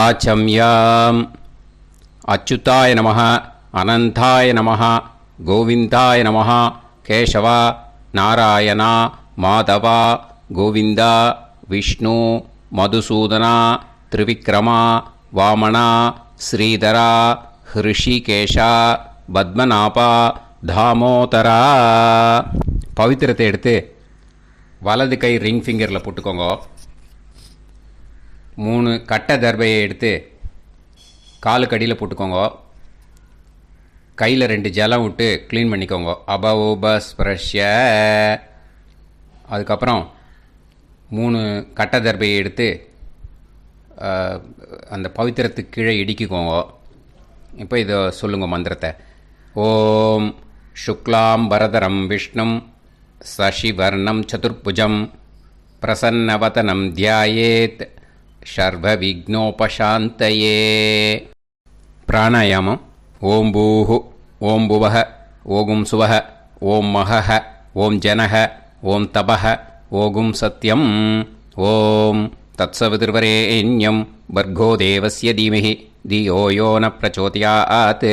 ஆச்சம்யாம். அச்சுதாய நமः, அனந்தாய நமः, கோவிந்தாய நமः, கேசவா, நாராயணா, மாதவா, கோவிந்தா, விஷ்ணு, மதுசூதனா, திரிவிக்ரமா, வாமனா, ஸ்ரீதரா, ஹிருஷிகேஷா, பத்மநாபா, தாமோதரா. பவித்திரத்தை எடுத்து வலது கை ரிங் ஃபிங்கரில் போட்டுக்கோங்க. 3 கட்டை தர்பையை எடுத்து காலுக்கடியில் போட்டுக்கோங்க. கையில் 2 ஜலம் விட்டு க்ளீன் பண்ணிக்கோங்க. அபவோபஸ்பிரஷ்ய. அதுக்கப்புறம் 3 கட்டை தர்பையை எடுத்து அந்த பவித்திரத்துக்கு கீழே இடிக்கிக்கோங்க. இப்போ இதை சொல்லுங்க மந்திரத்தை. ஓம் சுக்லாம் வரதரம் விஷ்ணும் சசிவர்ணம் சதுர்புஜம் பிரசன்னவதனம் தியாயேத் சர்வ விக்னோபசாந்தயே. பிராணாயாமம். ஓம் பூஹு, ஓம் புவஹ, ஓகும் சுவஹ, ஓம் மஹஹ, ஓம் ஜனஹ, ஓம் தபஹ, ஓகும் சத்யம். ஓம் தத்சவிதுர்வரேண்யம் பர்கோ தேவஸ்ய தீமஹி தியோ யோ ந பிரச்சோதயாத்.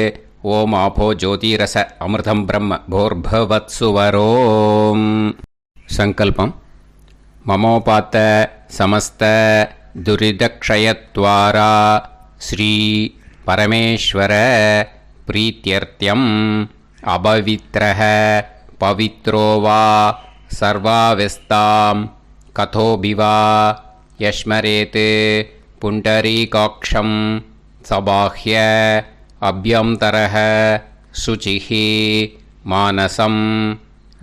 ஓம் ஆபோ ஜோதிரச அமிர்தம் பிரம்ம போர்பவத்சுவரோம். சங்கல்பம். மமோபாத்த சமஸ்த துரிதக்ஷயத்வாரா ஸ்ரீ பரமேஸ்வர பிரீத்யர்த்தியம் அபவித்ரஹ பவித்ரோ வா சர்வாவஸ்தாம் கதோபிவா யஸ்மரேத் புண்டரீகாக்ஷம் சபாஹ்ய அப்யந்தரஹ சுசிஹ மானசம்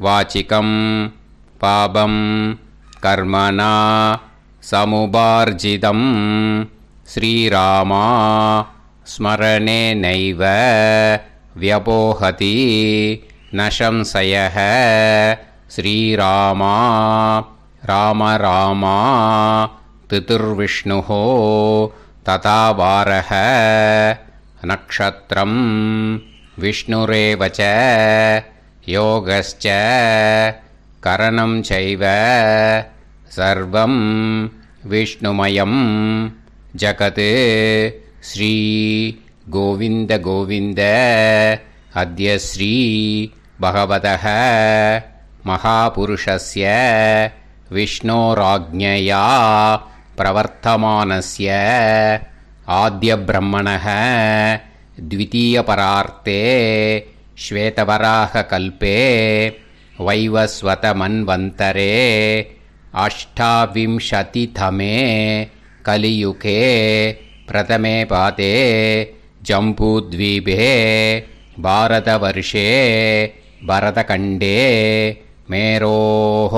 வாசிகம் பாபம் கர்மணா சமுபார்ஜிதம் ஸ்ரீராமா ஸ்மரணேனைவ வ்யபோஹதி ந சம்சயः. ஸ்ரீராமா ராம ராமா திதிர்விஷ்ணுः ததா வாரः. நக்ஷத்ரம் விஷ்ணுரேவ ச யோகஸ்ச கரணம் சைவ சர்வம் விஷ்ணுமயம் ஜகத். ஸ்ரீ கோவிந்த கோவிந்த அத்ய ஸ்ரீ பகவதः மகாபுருஷஸ்ய விஷ்ணோராஜ்ஞயா பிரவர்த்தமானஸ்ய ஆத்ய பிரம்மணः த்விதீயபரார்த்தே ஸ்வேதவராக கல்பே வைவஸ்வத மன்வந்தரே அஷ்டாவிம்சதிதமே கலியுகே பிரதமே பாதே ஜம்பூத்வீபே பாரதவர்ஷே பரதகண்டே மேரோः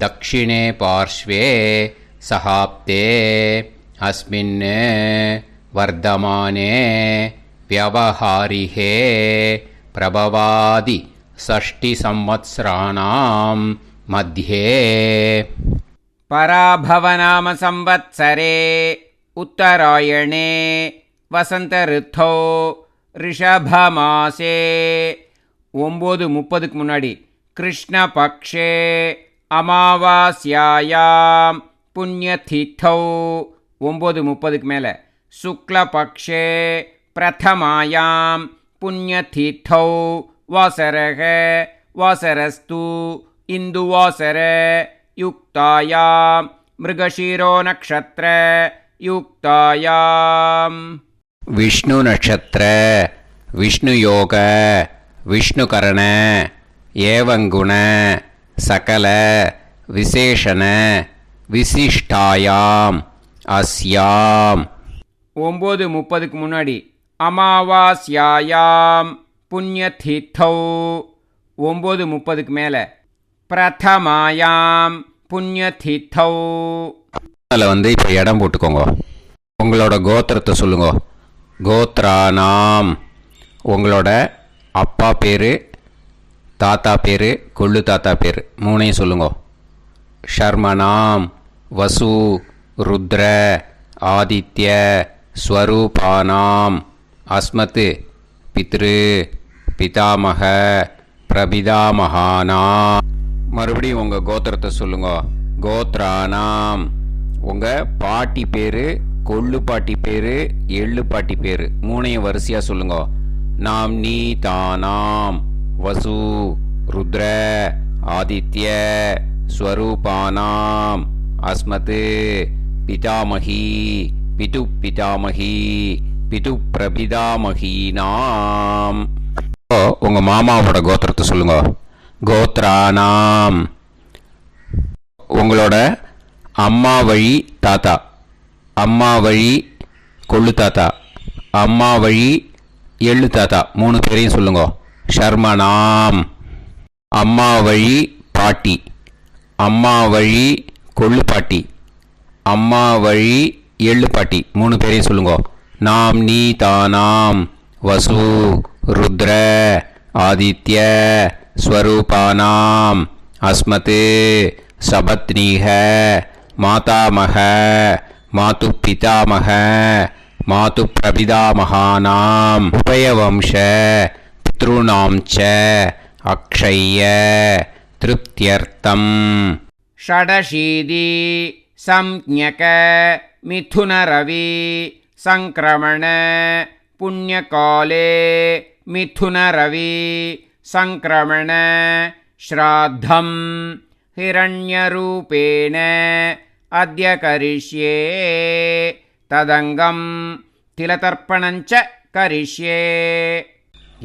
தக்ஷிணே பார்ஷ்வே சஹாப்தே அஸ்மின் வர்தமானே வியவஹாரிஹே பிரபவாதி ஷஷ்டி சம்வத்சராணாம் மத்யே. பராபவநாம சம்வத்சரே உத்தராயணே வசந்த ரித்தோ ரிஷபமாசே. 9:30 முன்னாடி கிருஷ்ணபக்ஷே அமாவாஸ்யாயாம் புண்ணியதித்தௌ. 9:30 மேலே சுக்லபக்ஷே பிரதமாயாம் புண்ணியதித்தௌ வாசரக வாசரஸ்து இந்துவாசர யுக்தாயாம் மிருகஷீரோ நக்ஷத்ர யுக்தாயாம். விஷ்ணு நட்சத்திர விஷ்ணு யோக விஷ்ணுகரண ஏவங்குண சகல விசேஷண விசிஷ்டாயாம் அஸ்யாம். 9:30 முன்னாடி அமாவாஸ்யாயாம் புண்ணியதித்தௌ. 9:30 மேலே பிரதமாயாம் புண்ணியதித்தௌ. அதில் இப்போ இடம் போட்டுக்கோங்க. உங்களோட கோத்திரத்தை சொல்லுங்க. கோத்ரானாம். உங்களோட அப்பா பேர், தாத்தா பேர், கொள்ளு தாத்தா பேர் 3ஐயும் சொல்லுங்க. ஷர்மனாம் வசு ருத்ர ஆதித்ய ஸ்வரூபானாம் அஸ்மத் பித்ரு பிதாமக பிரபிதாமகானா. மறுபடியும் உங்கள் கோத்திரத்தை சொல்லுங்க. கோத்ரானாம். உங்கள் பாட்டி பேர், கொள்ளு பாட்டி பேர், எள்ளு பாட்டி பேர் மூணையும் வரிசையாக சொல்லுங்க. நாம் நீ தானாம் வசு ருத்ர ஆதித்ய ஸ்வரூபானாம் அஸ்மத் பிதாமகி பிது பிதாமகி பிது பிரபிதாமகீனாம். உங்க மாமாவோட கோத்திரத்தை சொல்லுங்க. கோத்ரானாம். உங்களோட அம்மா வழி தாத்தா, அம்மா வழி கொள்ளு தாத்தா, அம்மா வழி எள்ளு தாத்தா 3 பேரையும் சொல்லுங்க. ஷர்மனாம். அம்மா வழி பாட்டி, அம்மா வழி கொள்ளு பாட்டி, அம்மா வழி எள்ளு பாட்டி 3 பேரையும் சொல்லுங்க. நாம் நீ தானாம் வசு ருத்ர ஆதித்ய ஸ்வரூபானாம் அஸ்மத் சபத்னீஹ மாதாமக மாது பிதாமக மாது பிரபிதாமகானாம் உபயவம்ச பித்ருணாம் ச அக்ஷய்ய திருப்தியர்த்தம். षडशीति संज्ञक मिथुनरवि संक्रमण पुण्यकाले मिथुनरवि संक्रमण श्राद्धं हिरण्यरूपेण अद्य करिष्ये तदंगं तिलतर्पणञ्च करिष्ये.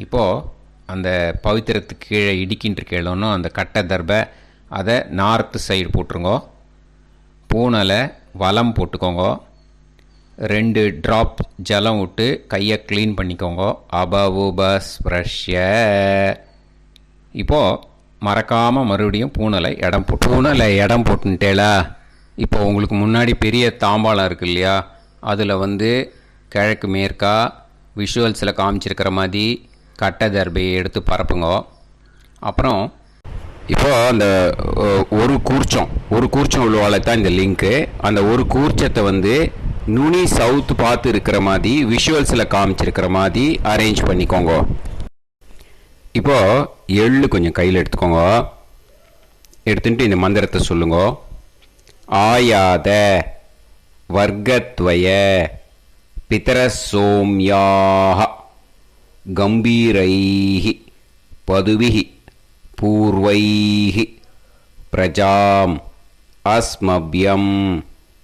இப்போது அந்த பவித்திரத்துக்கு கீழே இடிக்கின்ற கேளோன்னு அந்த கட்டை தர்பை அதை நார்த்து சைடு போட்டுருங்கோ. பூனலை வலம் போட்டுக்கோங்க. 2 ட்ராப் ஜலம் விட்டு கையை க்ளீன் பண்ணிக்கோங்க. அபவுபஸ் ப்ரஷ்ய. இப்போது மறக்காமல் மறுபடியும் பூனலை இடம் போட்டுட்டேலா. இப்போ உங்களுக்கு முன்னாடி பெரிய தாம்பாளம் இருக்கு இல்லையா, அதில் கிழக்கு மேற்கா விஷுவல்ஸில் காமிச்சிருக்கிற மாதிரி கட்டை தர்பையை எடுத்து பரப்புங்க. அப்புறம் இப்போது அந்த ஒரு கூர்ச்சம் உள்ளவாழ தான் இந்த லிங்க்கு. அந்த ஒரு கூர்ச்சத்தை நுனி சவுத்து பார்த்து இருக்கிற மாதிரி விஷுவல்ஸில் காமிச்சிருக்கிற மாதிரி அரேஞ்ச் பண்ணிக்கோங்க. இப்போது எள்ளு கொஞ்சம் கையில் எடுத்துக்கோங்க. எடுத்துட்டு இந்த மந்திரத்தை சொல்லுங்க. ஆயாத வர்க்கத்வய பிதரசோம்யாக கம்பீரைஹி பதுவிஹி பூர்வைஹி பிரஜாம் அஸ்மப்யம்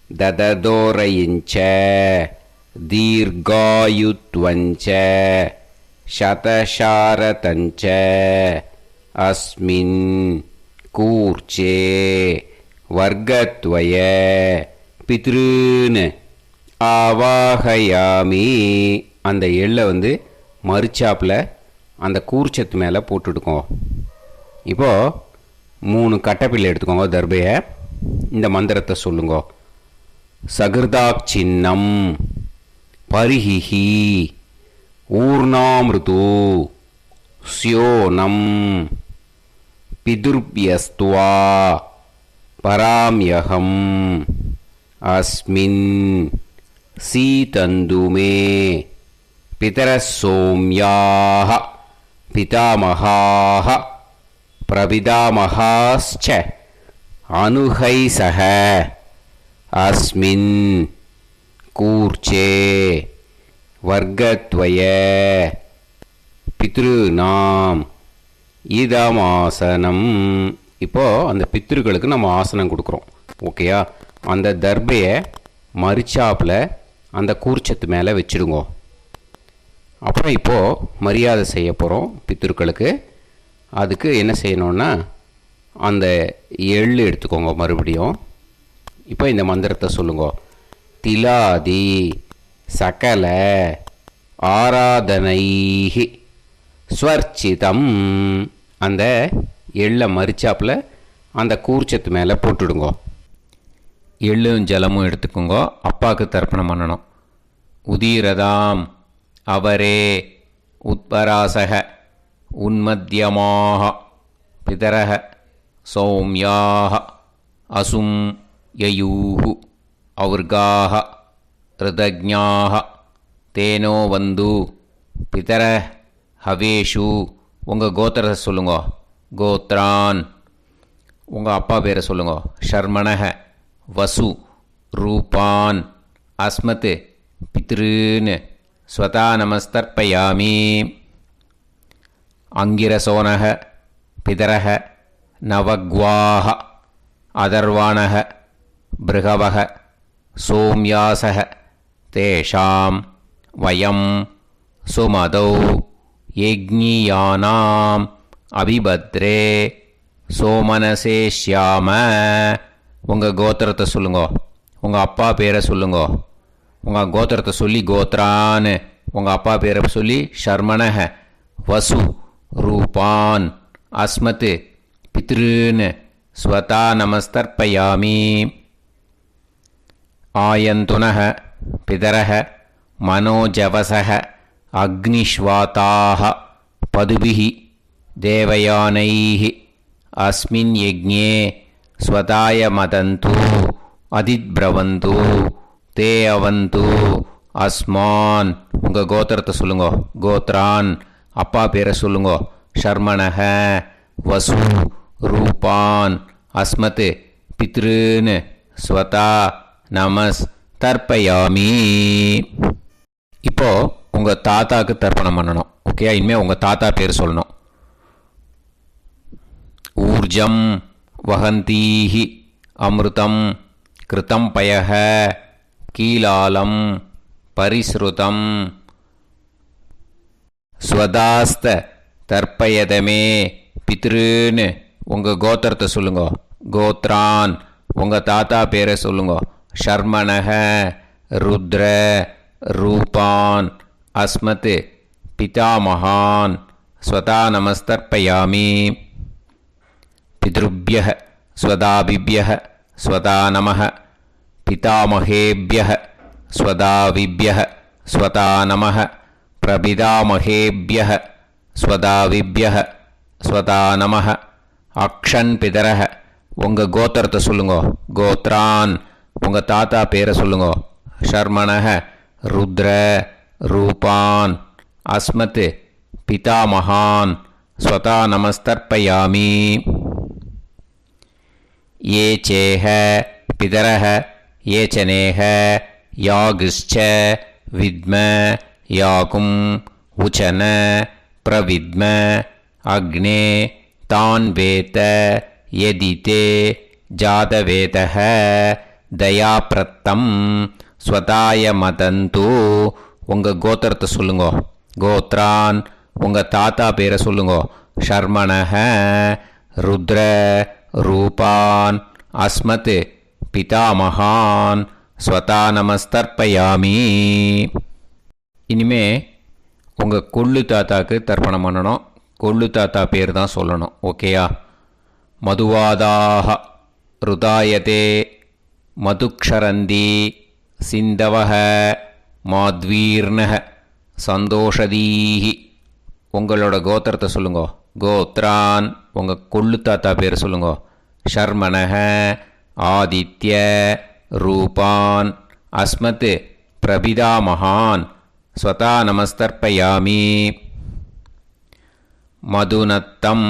தததோரயிஞ்ச தீர்காயுத்வஞ்ச சதசாரதஞ்ச அஸ்மின் கூர்ச்சே வர்க்கத்வய பித்ருன்னு ஆவாகயாமி. அந்த எள்ளை மறுச்சாப்பில் அந்த கூர்ச்சத்து மேலே போட்டுடுக்கோங்க. இப்போது 3 கட்டைப்பிள்ளை எடுத்துக்கோங்க தர்பையை. இந்த மந்திரத்தை சொல்லுங்க. சகிருதாக் சின்னம் பரிஹிஹி ஊர்ணாமிருது ஸ்யோனம் பிதுர்பியஸ்துவா பராம்யகம் அஸ்மின் சீதந்துமே பிதரசோம்யாக பிதாமகாः பிரபிதாமகாश्च அனுகைசக அஸ்மின் கூர்ச்சே வர்க்கத்வய பித்ருநாம் இதமாசனம். இப்போது அந்த பித்ருக்களுக்கு நம்ம ஆசனம் கொடுக்குறோம். ஓகேயா? அந்த தர்பையை மறுச்சாப்பில் அந்த கூர்ச்சத்து மேலே வச்சுடுங்க. அப்புறம் இப்போது மரியாதை செய்ய போகிறோம் பித்ருக்களுக்கு. அதுக்கு என்ன செய்யணுன்னா அந்த எள்ளு எடுத்துக்கோங்க மறுபடியும். இப்போ இந்த மந்திரத்தை சொல்லுங்க. திலாதி சகல ஆராதனைஹி ஸ்வர்ச்சிதம். அந்த எள்ளை மரிச்சாப்பில் அந்த கூர்ச்சத்து மேலே போட்டுடுங்க. எள்ளும் ஜலமும் எடுத்துக்கோங்க. அப்பாவுக்கு தர்ப்பணம் பண்ணணும். உதீரதாம் அவரே உத்பராசக உன்மத்தியமாக பிதரக சௌமியாக அசும் யயூஹு அவர்காக ரிதஜ்ஞாக தேனோ வந்து பிதர ஹவேஷு. உங்கள் கோத்திரத்தை சொல்லுங்க. கோத்ரான். உங்கள் அப்பா பேரை சொல்லுங்க. ஷர்மணக வசு ரூபான் அஸ்மத் பித்ருன் ஸ்வதா நமஸ்தர்ப்பயாமி. அங்கிரசோனக பிதரக நவக்வாஹ அதர்வாணக பிருகவக சோம்யாசக தேஷாம் வயம் சுமதௌ யஜ்ஞியானாம் அபிபத்ரே சோமனசேஷ்யாம. உங்கள் கோத்திரத்தை சொல்லுங்கோ, உங்கள் அப்பா பேரை சொல்லுங்கோ. உங்கள் கோத்திரத்தை சொல்லி கோத்ரான்னு, உங்கள் அப்பா பேரை சொல்லி ஷர்மணக வசு ரூபான் அஸ்மத் பித்ருன் ஸ்வதா நமஸ்தர்ப்பயாமி. ஆயந்துனக பிதரக மனோஜவசக அக்னிஷ்வாதாக பதுபிஹி தேவயானைः அஸ்மின் யஜ்ஞே ஸ்வதாய மதந்து அதித்ப்ரவந்து தே அவது அஸ்மான். உங்கள் கோத்திரத்தை சொல்லுங்கோ, கோத்ரான் அப்பா பேரை சொல்லுங்கோ. ஷர்மணக வசு ரூபான் அஸ்மத் பித்ருன் ஸ்வதா நமஸ் தர்ப்பயாமி. இப்போ உங்கள் தாத்தாக்கு தர்ப்பணம் பண்ணணும். ஓகே, இனிமேல் உங்கள் தாத்தா பேர் சொல்லணும். ஊர்ஜம் வஹந்தீஹி அமிர்தம் கிருதம் பயஹ கீலாலம் பரிஸ்ருதம் ஸ்வதாஸ்த தர்ப்பயதமே பித்ருன்னு. உங்கள் கோத்திரத்தை சொல்லுங்கோ, கோத்ரான் உங்கள் தாத்தா பேரை சொல்லுங்கோ. ஷர்மணக ருத்ர ரூபான் அஸ்மத் பிதாமகான் ஸ்வதா நமஸ்தர்ப்பயாமி. பித்ருப்யः ஸ்வதாபிப்யः ஸ்வதா நமः பிதாமகேப்யः ஸ்வதாவிப்யः ஸ்வதா நமः பிரபிதாமகேப்யः ஸ்வதாவிப்யः ஸ்வதா நமः. அக்ஷன் பிதரः. உங்கள் கோத்திரத்தை சொல்லுங்கோ, கோத்ரான் உங்கள் தாத்தா பேரை சொல்லுங்கோ. ஷர்மணக ருத்ர ரூபான் அஸ்மத் பிதாமகான் ஸ்வதா நமஸ்தர்ப்பயாமி. ये चेह पितरः ये च नेह यागश्च विद्म याकुम् उचन प्रविद्म अग्ने तान् वेत यदिते जातवेतः दयाप्रत्तं स्वताय मदन्तु. உங்கள் கோத்திரத்தை சொல்லுங்கோ, கோத்ரான் உங்கள் தாத்தா பேரை சொல்லுங்கோ. ஷர்மணக ருத்ர ரூபான் அஸ்மத் பிதாமகான் ஸ்வதா நமஸ்தர்ப்பயாமி. இனிமே உங்கள் கொள்ளு தாத்தாக்கு தர்ப்பணம் பண்ணணும். கொள்ளு தாத்தா பேர் தான் சொல்லணும். ஓகேயா? மதுவாதாக ருதாயதே மதுக்ஷரந்தி சிந்தவஹ மாத்வீர்ணஹ சந்தோஷதீஹி. உங்களோட கோத்திரத்தை சொல்லுங்கோ, கோத்ரான் உங்கள் கொள்ளு தாத்தா பேர் சொல்லுங்கோ. ஷர்மணக ஆதித்ய ரூபான் அஸ்மத் பிரபிதாமகான் ஸ்வதா நமஸ்தர்ப்பயாமி. மதுநத்தம்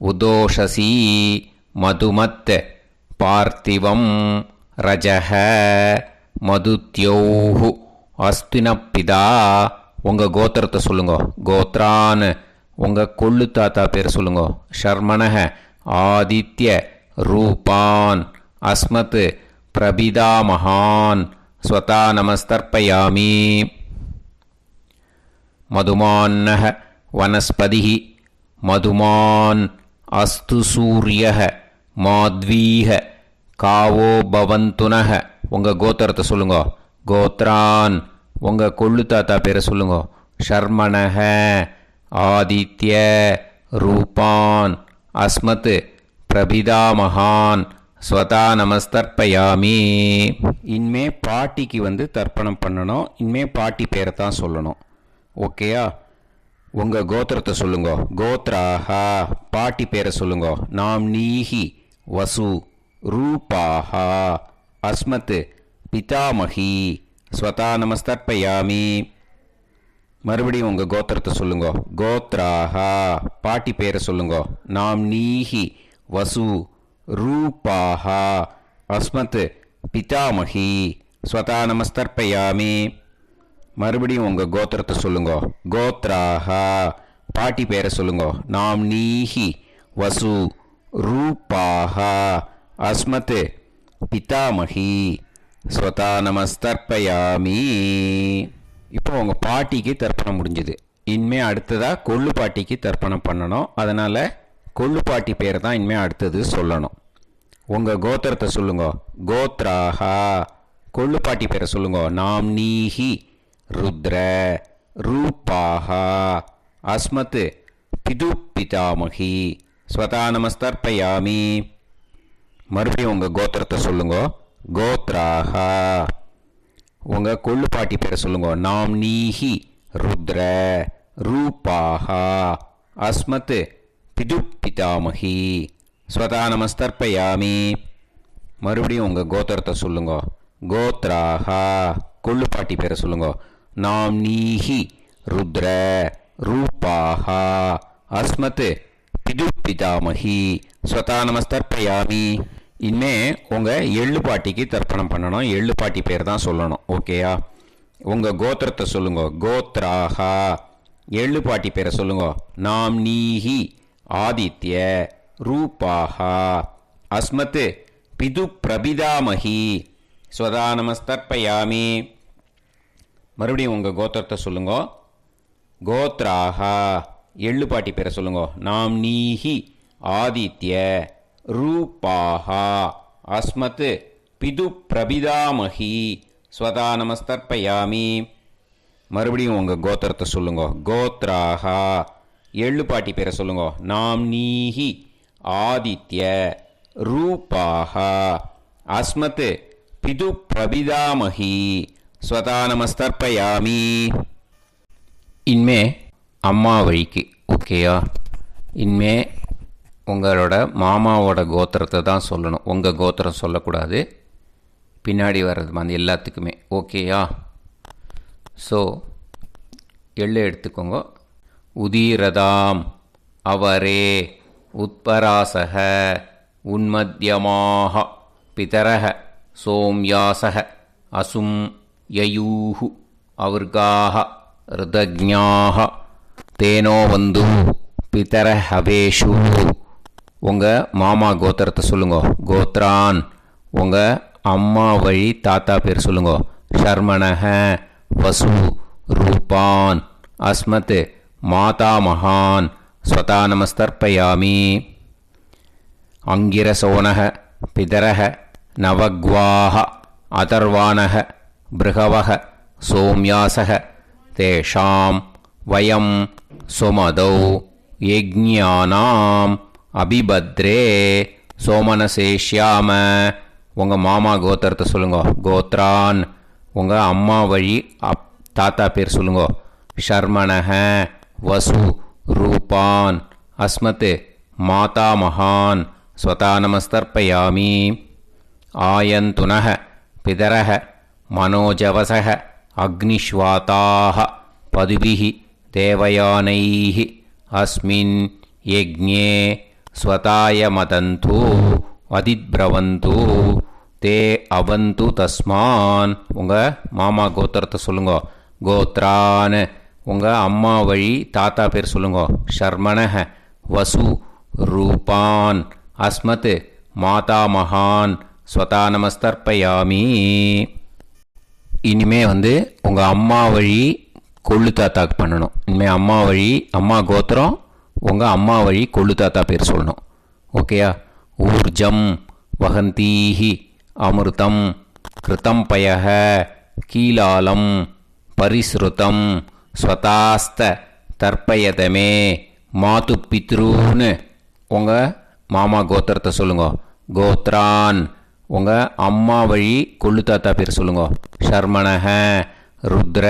உதோஷசி மதுமத் பார்த்திவம் ரஜஹ மதுத்யோஹு அஸ்தினப்பிதா. உங்கள் கோத்திரத்தை சொல்லுங்கோ, கோத்ரான் உங்கள் கொள்ளு தாத்தா பேர் சொல்லுங்கோ. ஷர்மணக ஆதித்ய ரூபான் அஸ்மத் பிரபிதாமகான் ஸ்வதா நமஸ்தர்ப்பயாமி. மதுமான்னஹ வனஸ்பதிஹி மதுமான் அஸ்து சூரியஹ மாத்வீஹ காவோ பவந்துனஹ. உங்கள் கோத்திரத்தை சொல்லுங்கோ, கோத்ரான் உங்கள் கொள்ளு தாத்தா பேரை சொல்லுங்கோ. ஷர்மணக ஆதித்ய ரூபான் அஸ்மத் பிரபிதாமகான் ஸ்வதா நமஸ்தர்ப்பயாமி. இனிமே பாட்டிக்கு தர்ப்பணம் பண்ணணும். இனிமே பாட்டி பேரை தான் சொல்லணும். ஓகேயா? உங்கள் கோத்திரத்தை சொல்லுங்கோ, கோத்ராஹா பாட்டி பேரை சொல்லுங்கோ. நாம் நீஹி வசு ரூபாஹா அஸ்மத் பிதாமகி ஸ்வதா நமஸ்தர்ப்பயாமி. மறுபடியும் உங்கள் கோத்திரத்தை சொல்லுங்கோ, கோத்ராஹா பாட்டி பேரை சொல்லுங்கோ. நாம் நீஹி வசு ரூபாஹா அஸ்மத் பிதாமகி ஸ்வதா நமஸ்தர்ப்பயாமி. மறுபடியும் உங்கள் கோத்திரத்தை சொல்லுங்க. கோத்ராஹா. பாட்டி பேரை சொல்லுங்க. நாம்னீஹி வசு ரூபாஹா அஸ்மத் பிதாமகி ஸ்வதா நமஸ்தர்ப்பயாமி. இப்போ உங்கள் பாட்டிக்கு தர்ப்பணம் முடிஞ்சுது. இனிமே அடுத்ததாக கொள்ளு பாட்டிக்கு தர்ப்பணம் பண்ணணும். அதனால் கொள்ளு பாட்டி பேரை தான் இனிமே அடுத்தது சொல்லணும். உங்கள் கோத்திரத்தை சொல்லுங்க. கோத்ராஹா. கொள்ளு பாட்டி பேரை சொல்லுங்க. நாம்னீஹி ருத்ர ரூபாஹா அஸ்மத் பிது பிதாமகி ஸ்வதா நமஸ்தர்ப்பயாமி. மறுபடியும் உங்கள் கோத்திரத்தை சொல்லுங்க. கோத்ராஹா. உங்கள் கொள்ளு பாட்டி பேரை சொல்லுங்க. நாம்னீஹி ருத்ர ரூபாஹா அஸ்மத் பிது பிதாமகி ஸ்வதா நமஸ்தர்ப்பயாமி. மறுபடியும் உங்கள் கோத்திரத்தை சொல்லுங்க. கோத்ராஹா. கொள்ளு பாட்டி பேரை சொல்லுங்க. நாம்னீஹி ருத்ர ரூபாஹா அஸ்மத் பிது பிதாமகி ஸ்வதா நமஸ்தர்ப்பயாமி. இனிமே உங்கள் எள்ளு பாட்டிக்கு தர்ப்பணம் பண்ணணும். எள்ளு பாட்டி பேர் தான் சொல்லணும். ஓகேயா? உங்கள் கோத்திரத்தை சொல்லுங்க. கோத்ராஹா. எள்ளு பாட்டி பேரை சொல்லுங்க. நாம்னீஹி ஆதித்ய ரூபாஹா அஸ்மத் பிது பிரபிதாமகி ஸ்வதா நமஸ்தர்ப்பயாமி. மறுபடியும் உங்கள் கோத்திரத்தை சொல்லுங்க. கோத்ராஹா. எள்ளு பாட்டி பேரை சொல்லுங்க. நாம்னீஹி ஆதித்ய ரூபாஹா அஸ்மத் பிது பிரபிதாமகி ஸ்வதா நமஸ்தர்ப்பயாமி. மறுபடியும் உங்கள் கோத்திரத்தை சொல்லுங்க. கோத்ராஹா. எள்ளு பாட்டி பேரை சொல்லுங்க. நாம்னீஹி ஆதித்ய ரூபாஹா அஸ்மத் பிது பிரபிதாமகி ஸ்வதா நமஸ்தர்ப்பயாமி. இனிமே அம்மா வழிக்கு. ஓகேயா? இனிமே உங்களோட மாமாவோட கோத்திரத்தை தான் சொல்லணும். உங்கள் கோத்திரம் சொல்லக்கூடாது. பின்னாடி வர்றது மாதிரி எல்லாத்துக்குமே. ஓகேயா? ஸோ எள்ளு எடுத்துக்கோங்க. உதீரதாம் அவரே உத்பராசக உன்மத்யமாக பிதரக சோம்யாசக அசும் யயூஹு அவர்காக ருதஜ்ஞாக தேனோ வந்து பிதர ஹவேஷு. உங்கள் மாமா கோத்திரத்தை சொல்லுங்க. கோத்ரான். உங்கள் அம்மா வழி தாத்தா பேர் சொல்லுங்க. ஷர்மணஹ வசு ரூபான் அஸ்மத் மாதா மகான் ஸ்வதா நமஸ்தர்ப்பயாமி. அங்கிரசோனஹ பிதரஹ நவக்வாஹ அதர்வானஹ பிருகவஹ சோம்யாசஹ தேஷாம் வயம் சுமதௌ யஜ்ஞானாம் அபிபத்ரே சோமனசேஷ்யாம. உங்கள் மாமா கோத்திரத்தை சொல்லுங்க. கோத்ரான். உங்கள் அம்மா வழி தாத்தா பேர் சொல்லுங்க. ஷர்மணஹ வசு ரூபான் அஸ்மத் மாதா மகான் ஸ்வதா நமஸ்தர்ப்பயாமி. ஆயந்துனஹ பிதரஹ மனோஜவசஹ அக்னிஷ்வாதாஹ பதுபிஹி தேவயானைஹி அஸ்மின் யஜ்ஞே ஸ்வதாய மதந்து அதித்பிரவந்து தே அவந்து தஸ்மான். உங்கள் மாமா கோத்திரத்தை சொல்லுங்க. கோத்ரான். உங்கள் அம்மா வழி தாத்தா பேர் சொல்லுங்க. ஷர்மணஹ வசு ரூபான் அஸ்மத் மாதா மகான் ஸ்வதா நமஸ்தர்ப்பயாமி. இனிமே உங்கள் அம்மா வழி கொள்ளு தாத்தாக்கு பண்ணணும். இனிமேல் அம்மா வழி அம்மா கோத்திரம் உங்கள் அம்மா வழி கொள்ளு தாத்தா பேர் சொல்லணும். ஓகேயா? ஊர்ஜம் வகந்தீஹி அமிர்தம் கிருதம் பயஹ கீலாலம் பரிஸ்ருதம் ஸ்வதாஸ்த தர்ப்பயதமே மாது பித்ரூன்னு. உங்கள் மாமா கோத்திரத்தை சொல்லுங்க. கோத்ரான். உங்கள் அம்மா வழி கொள்ளு தாத்தா பேர் சொல்லுங்க. ஷர்மணஹ ருத்ர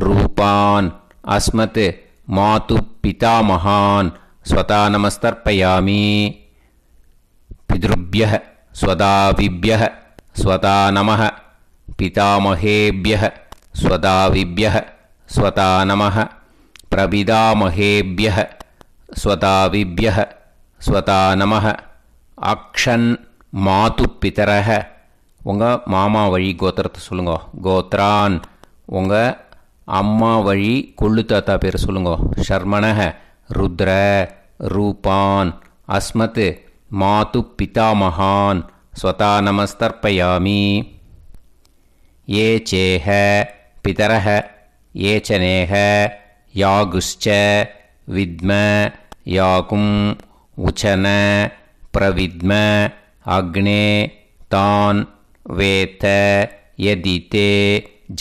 ரூபான் அஸ்மத் மாது பிதாமகான் ஸ்வதா நமஸ்தர்ப்பயாமி. பித்ருப்யஹ ஸ்வதாவிப்யஹ ஸ்வதா நமஹ பிதாமகேப்யஹ ஸ்வதாவிப்யஹ ஸ்வதா நமஹ பிரபிதாமகேப்யஹ ஸ்வதாவிப்யஹ ஸ்வதா நமஹ. அக்ஷன் மாது பிதரஹ உங்கள் மாமா வழி கோத்திரத்தை சொல்லுங்க. கோத்ரான். உங்கள் அம்மா வழி கொள்ளு தாத்தா பேர் சொல்லுங்க. ஷர்மணஹ ருத்ர ரூபான் அஸ்மத் மாது பிதாமகான் ஸ்வதா நமஸ்தர்ப்பயாமி. ये चेह पितरः ये च नेह यागुश्च विद्म याकुं उचन प्रविद्म अग्ने तान् वेत यदिते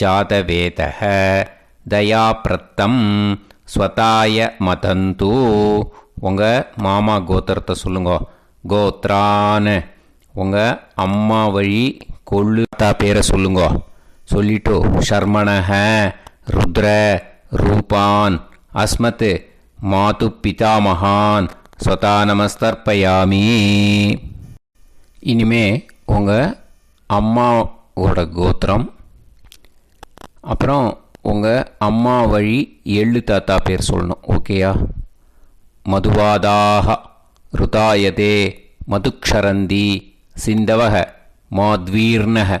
जातवेतः दयाप्रत्तं स्वताय मदन्तु. உங்கள் மாமா கோத்திரத்தை சொல்லுங்க. கோத்ரான். உங்கள் அம்மா வழி கொள்ளு தாத்தா பேரை சொல்லுங்க. சொல்லிட்டு ஷர்மணஹ ருத்ர ரூபான் அஸ்மத் மாது பிதாமகான் ஸ்வதா நமஸ்தர்ப்பயாமி. இனிமே உங்கள் அம்மாவோட கோத்திரம், அப்புறம் உங்கள் அம்மா வழி எள்ளு தாத்தா பேர் சொல்லணும். ஓகேயா? மதுவாதாக ருதாயதே மதுக்ஷரந்தி சிந்தவக மாத்வீர்ணக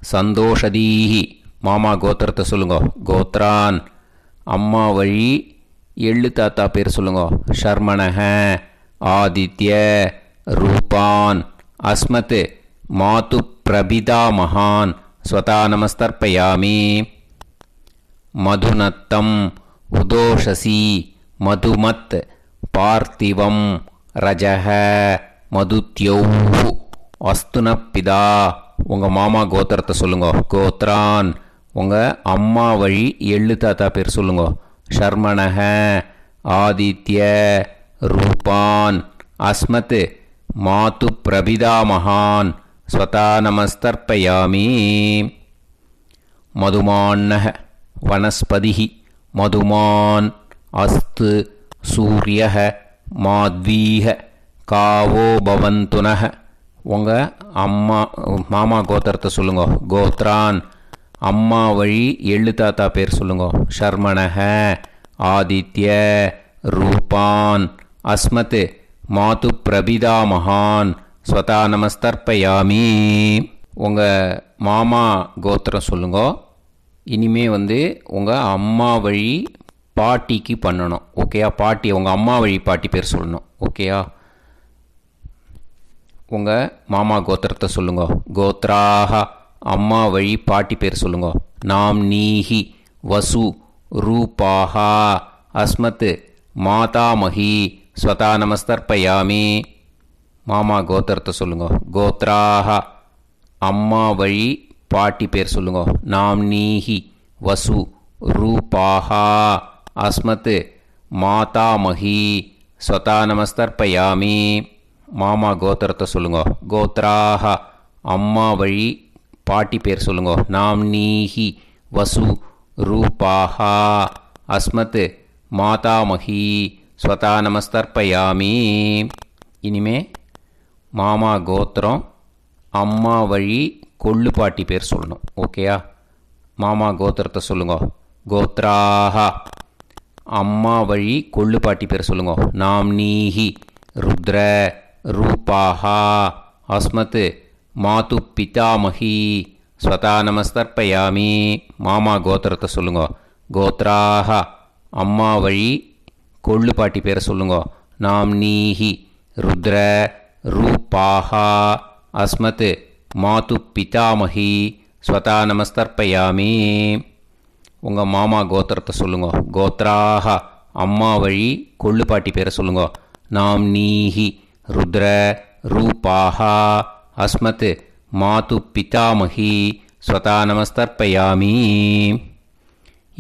சந்தோஷதீஹி. மாமா கோத்திரத்தை சொல்லுங்க. கோத்ரான். அம்மா வழி எள்ளு தாத்தா பேர் சொல்லுங்க. ஷர்மணஹ ஆதித்ய ரூபான் அஸ்மத் மாது பிரபிதா மகான் ஸ்வதா நமஸ்தர்ப்பயாமி. மதுநத்தம் உதோஷசி மதுமத் பார்த்திவம் ரஜஹ மதுத்யௌஹு அஸ்துனப்பிதா. உங்கள் மாமா கோத்திரத்தை சொல்லுங்க. கோத்ரான். உங்கள் அம்மா வழி எள்ளு தாத்தா பேர் சொல்லுங்க. ஷர்மணஹ ஆதித்ய ரூபான் அஸ்மத் மாது பிரபிதா மகான் ஸ்வதா நமஸ்தர்ப்பயாமி. மதுமான்னஹ வனஸ்பதிஹி மதுமான் அஸ்து சூரியஹ மாத்வீஹ காவோ பவந்துனஹ. உங்கள் மாமா கோத்திரத்தை சொல்லுங்க. கோத்ரான். அம்மா வழி எள்ளு தாத்தா பேர் சொல்லுங்க. ஷர்மணஹ ஆதித்ய ரூபான் அஸ்மத் மாது பிரபிதா மகான் ஸ்வதா நமஸ்தர்ப்பயாமி. உங்கள் மாமா கோத்திரம் சொல்லுங்க. இனிமே உங்கள் அம்மா வழி பாட்டிக்கு பண்ணணும். ஓகேயா? பாட்டி, உங்கள் அம்மா வழி பாட்டி பேர் சொல்லணும். ஓகேயா? உங்கள் மாமா கோத்திரத்தை சொல்லுங்க. கோத்ராக. அம்மா வழி பாட்டி பேர் சொல்லுங்க. நாம் நீஹி வசு ரூபாஹா அஸ்மத் மாதாமஹி ஸ்வதா நமஸ்தர்ப்பயாமி. மாமா கோத்திரத்தை சொல்லுங்க. கோத்ராக. அம்மா வழி பாட்டி பேர் சொல்லுங்க. நாம் நீஹி வசு ரூபாஹா அஸ்மத் மாதாமஹி ஸ்வதா நமஸ்தர்ப்பயாமி. மாமா கோத்திரத்தை சொல்லுங்க. கோத்ராக. அம்மா வழி பாட்டி பேர் சொல்லுங்க. நாம் நீஹி வசு ரூபாஹா அஸ்மத் மாதாமஹி ஸ்வதா நமஸ்தர்ப்பயாமி. இனிமே மாமா கோத்திரம் அம்மா வழி கொள்ளு பாட்டி பேர் சொல்லணும். ஓகேயா? மாமா கோத்திரத்தை சொல்லுங்க. கோத்ராக. அம்மா வழி கொள்ளு பாட்டி பேர் சொல்லுங்க. நாம் நீஹி ருத்ர ரூபாஹா அஸ்மத் மாது பிதாமஹி ஸ்வதா நமஸ்தர்ப்பயாமி. மாமா கோத்திரத்தை சொல்லுங்க. கோத்ராக. அம்மா வழி கொள்ளு பாட்டி பேரை சொல்லுங்க. நாம் நீஹி ருத்ர ரூபாஹா அஸ்மத் மாது பிதாமஹி ஸ்வதா நமஸ்தர்ப்பயாமி. உங்கள் மாமா கோத்திரத்தை சொல்லுங்க. கோத்ராக. அம்மா வழி கொள்ளு பாட்டி பேரை சொல்லுங்க. நாம் நீஹி ருத்ர ரூபாஹா அஸ்மத் மாது பிதாமஹி ஸ்வதா நமஸ்தர்ப்பயாமி.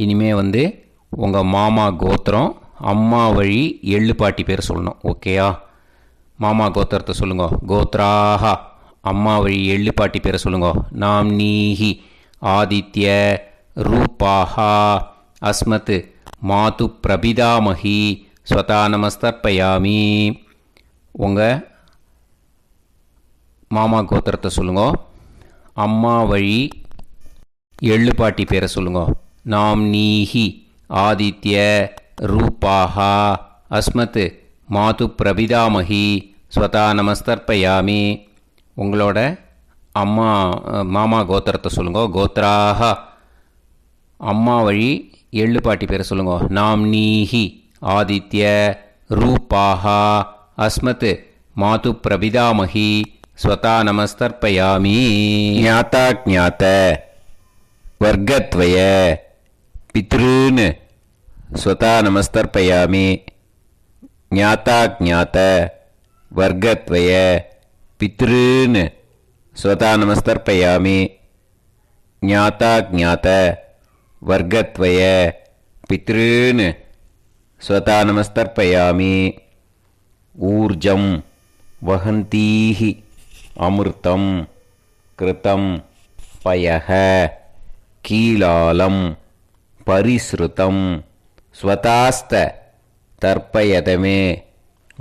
இனிமே உங்கள் மாமா கோத்திரம் அம்மா வழி எள்ளு பாட்டி பேர் சொல்லணும். ஓகேயா? மாமா கோத்திரத்தை சொல்லுங்க. கோத்ராக. அம்மா வழி எள்ளு பாட்டி பேரை சொல்லுங்க. நாம் நீஹி ஆதித்ய ரூபாஹா அஸ்மத் மாது பிரபிதாமஹி ஸ்வதா நமஸ்தர்ப்பயாமி. உங்கள் மாமா கோத்திரத்தை சொல்லுங்க. அம்மா வழி எள்ளு பாட்டி பேரை சொல்லுங்க. நாம் நீஹி ஆதித்ய ரூபாஹா அஸ்மத் மாது பிரபிதாமஹி ஸ்வதா நமஸ்தர்ப்பயாமி. உங்களோட அம்மா மாமா கோத்திரத்தை சொல்லுங்க. கோத்ராக அம்மா வழி எள்ளு பாட்டி பேரை சொல்லுங்க. நாம்னீஹி ஆதித்ய ரூபாக அஸ்மத் மாது பிரபிதாமகி ஸ்வதா நமஸ்தர்ப்பயாமி. ஞாதா ஞாத வர்க்கத்வய பித்ருன் ஸ்வதா நமஸ்தர்ப்பயாமி. ஞாதா ஞாத வர்க்கத்வய பித்ருன் ஸ்வதா நமஸ்தர்ப்பயாமி. ஞாதா ஞாத வர்க்கத்வய பித்ருன் ஸ்வதா நமஸ்தர்ப்பயாமி. ஊர்ஜம் வஹந்தீஹி அமிர்தம் கிருதம் பயஹ கீலாலம் பரிஸ்ருதம் ஸ்வதாஸ்த தர்ப்பயதமே.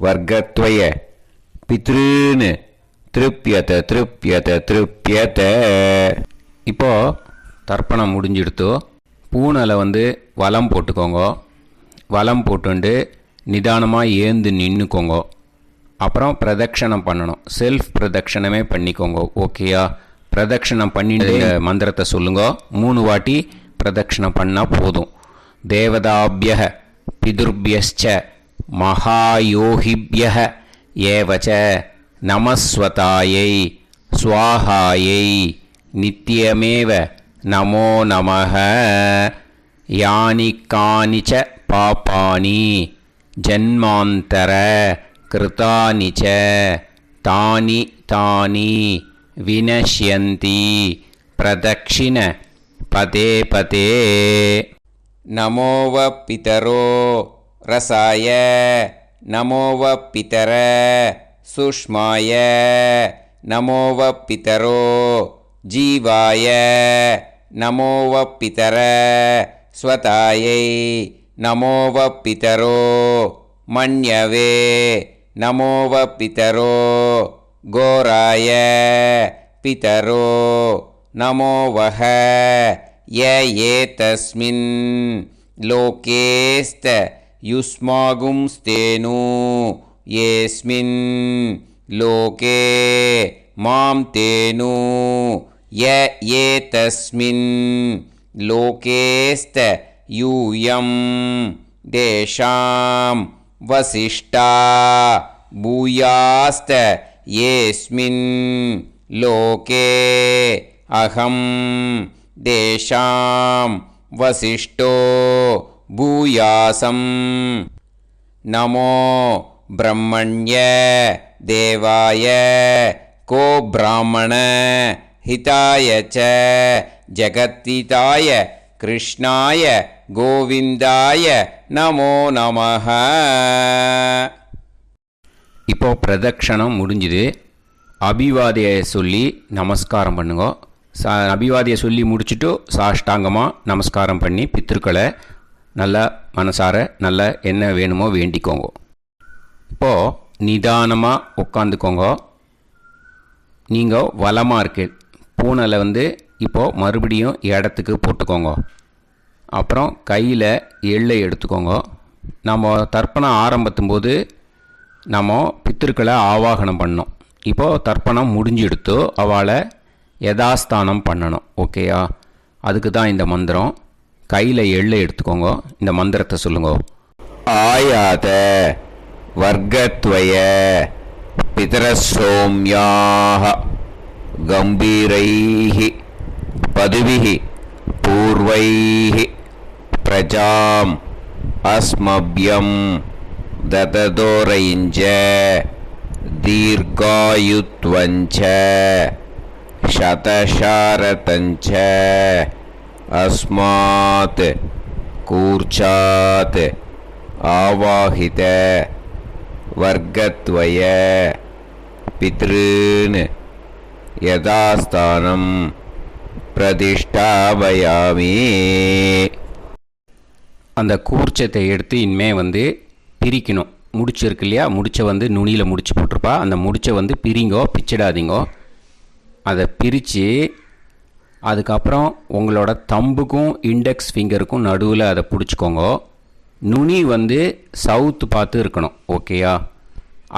வர்க்கத்வய பித்ருன் திருப்யத திருப்யத திருப்யத. இப்போ தர்ப்பணம் முடிஞ்சிடுத்தோ. பூனலை வலம் போட்டுக்கோங்க. வலம் போட்டுண்டு நிதானமாக ஏந்து நின்றுக்கோங்க. அப்புறம் பிரதட்சணம் பண்ணணும். செல்ஃப் பிரதட்சணமே பண்ணிக்கோங்க. ஓகேயா? பிரதட்சணம் பண்ணிட்டு மந்திரத்தை சொல்லுங்க. 3 வாட்டி பிரதட்சணம் பண்ணால் போதும். தேவதாபிய பிதுர்பியச்ச மகாயோகிபிய ஏவச்ச நமஸ்வதாயை ஸ்வாஹாயை நித்யமேவ நமோ நமஹ. யானி கானிச்ச பாபானி ஜன்மாந்தர கிருதானி ச தானி தானி வினஷ்யந்தி பிரதக்ஷிண பதே பதே. நமோவ பிதரோ ரசாய நமோவ பிதர சுஷ்மாய நமோவ பிதரோ ஜீவாய நமோவ பிதர ஸ்வதாயை நமோவ பிதரோ மன்யவே நமோவ பிதரோ கோராய பிதரோ நமோவஹ. ஏதஸ்மின் லோகேஸ்த யுஸ்மாகும்ஸ்தேனு ஏஸ்மின் லோகே மாம் தேனு. ஏதஸ்மின் லோகேஸ்த யூயம் தேஷாம் வசிஷ்டா பூயாஸ்த ஏஸ்மின் லோகே அகம் தேஷாம் வசிஷ்டோ பூயாசம். நமோ பிரம்மண்ய தேவாய கோ பிராமண ஹிதாய ச ஜகத்திதாய கிருஷ்ணாய கோவிந்தாய நமோ நமஹ. இப்போ பிரதட்சணம் முடிஞ்சுது. அபிவாதியை சொல்லி நமஸ்காரம் பண்ணுங்க. அபிவாதியை சொல்லி முடிச்சுட்டு சாஷ்டாங்கமாக நமஸ்காரம் பண்ணி பித்திருக்களை நல்லா மனசார நல்லா என்ன வேணுமோ வேண்டிக்கோங்க. இப்போது நிதானமாக உட்காந்துக்கோங்க. நீங்கள் வலமாக இருக்கு பூனலை இப்போது மறுபடியும் இடத்துக்கு போட்டுக்கோங்க. அப்புறம் கையில் எள்ளை எடுத்துக்கோங்க. நம்ம தர்ப்பணம் ஆரம்பித்தும் போது நம்ம பித்திருக்களை ஆவாகனம் பண்ணோம். இப்போது தர்ப்பணம் முடிஞ்செடுத்து அவளை யதாஸ்தானம் பண்ணணும். ஓகேயா? அதுக்கு தான் இந்த மந்திரம். கையில் எள்ளை எடுத்துக்கோங்க. இந்த மந்திரத்தை சொல்லுங்க. ஆயாத வர்க்கத்வய பிதரசோம்யாக கம்பீரைஹி பதுவிஹி பூர்வைஹி பிரஜாம் அஸ்மப்யம் தததோரைஞ்ச தீர்காயுத்வஞ்ச சதசாரதஞ்ச அஸ்மாத் கூர்ச்சாத் ஆவாஹித வர்க்கத்வய பித்ருன் யதாஸ்தானம் பிரதிஷ்டாபயாமி. அந்த கூர்ச்சத்தை எடுத்து இனிமே பிரிக்கணும். முடிச்சு இருக்கு இல்லையா? முடிச்சை நுனியில் முடிச்சு போட்டிருப்பா. அந்த முடிச்சை பிரிங்கோ, பிச்சிடாதீங்கோ. அதை பிரித்து அதுக்கப்புறம் உங்களோட தம்புக்கும் இண்டெக்ஸ் ஃபிங்கருக்கும் நடுவில் அதை பிடிச்சிக்கோங்க. நுனி சவுத்து பார்த்து இருக்கணும். ஓகேயா?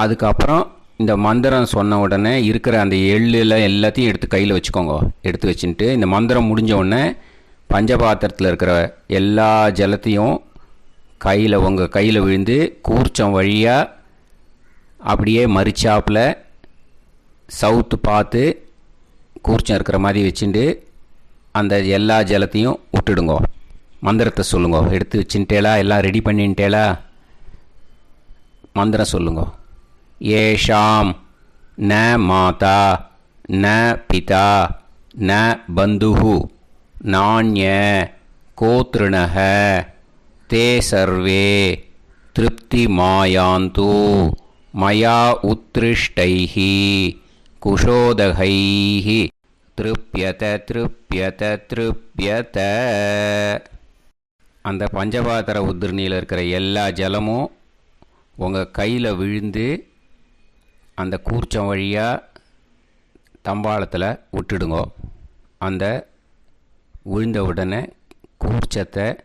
அதுக்கப்புறம் இந்த மந்திரம் சொன்ன உடனே இருக்கிற அந்த எள்ளில் எல்லாத்தையும் எடுத்து கையில் வச்சுக்கோங்க. எடுத்து வச்சுட்டு இந்த மந்திரம் முடிஞ்ச உடனே பஞ்சபாத்திரத்தில் இருக்கிற எல்லா ஜலத்தையும் உங்கள் கையில் விழுந்து கூர்ச்சம் வழியாக அப்படியே மறிச்சாப்பில் சவுத்து பார்த்து கூர்ச்சம் இருக்கிற மாதிரி வச்சுட்டு அந்த எல்லா ஜலத்தையும் விட்டுடுங்க. மந்திரத்தை சொல்லுங்க. எடுத்து வச்சுட்டேலா? எல்லாம் ரெடி பண்ணிட்டேலா? மந்திரம் சொல்லுங்க. ஏஷாம் ந மாதா ந பிதா ந பந்துஹு நாண்ய கோத்ருணஹ தே சர்வே திருப்தி மாயாந்து மயா உத்ருஷ்டைஹி குஷோதகைஹி திருப்யத திருப்யத திருப்யத. அந்த பஞ்சபாத்திர உதிரணியில் இருக்கிற எல்லா ஜலமும் உங்கள் கையில் விழுந்து அந்த கூர்ச்சம் வழியாக தம்பாளத்தில் விட்டுடுங்க. அந்த விழுந்த உடனே கூர்ச்சத்தை